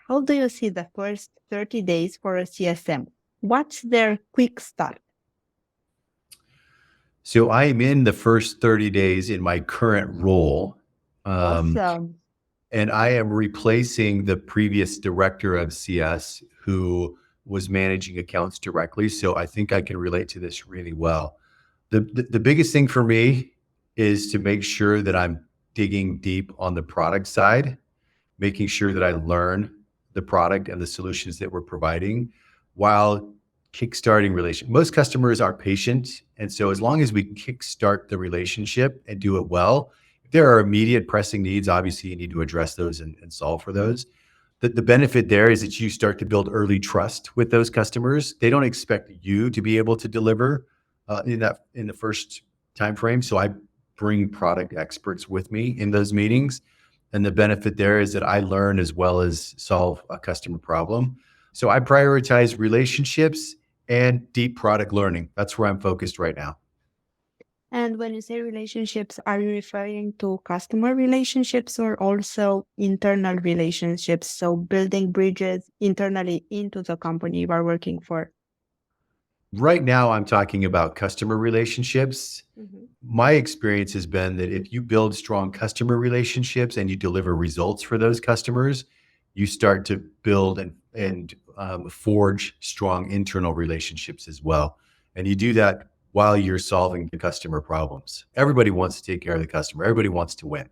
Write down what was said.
how do you see the first 30 days for a CSM? What's their quick start? So I am in the first 30 days in my current role. Awesome. And I am replacing the previous director of CS who was managing accounts directly. So I think I can relate to this really well. The biggest thing for me is to make sure that I'm digging deep on the product side, making sure that I learn the product and the solutions that we're providing while kickstarting relation. Most customers are patient. And so as long as we kickstart the relationship and do it well, if there are immediate pressing needs, obviously you need to address those and solve for those. The benefit there is that you start to build early trust with those customers. They don't expect you to be able to deliver in the first time frame. So I bring product experts with me in those meetings. And the benefit there is that I learn as well as solve a customer problem. So I prioritize relationships and deep product learning. That's where I'm focused right now. And when you say relationships, are you referring to customer relationships or also internal relationships? So building bridges internally into the company you are working for. Right now, I'm talking about customer relationships. My experience has been that if you build strong customer relationships and you deliver results for those customers, you start to build and forge strong internal relationships as well. And you do that while you're solving the customer problems. Everybody wants to take care of the customer. Everybody wants to win.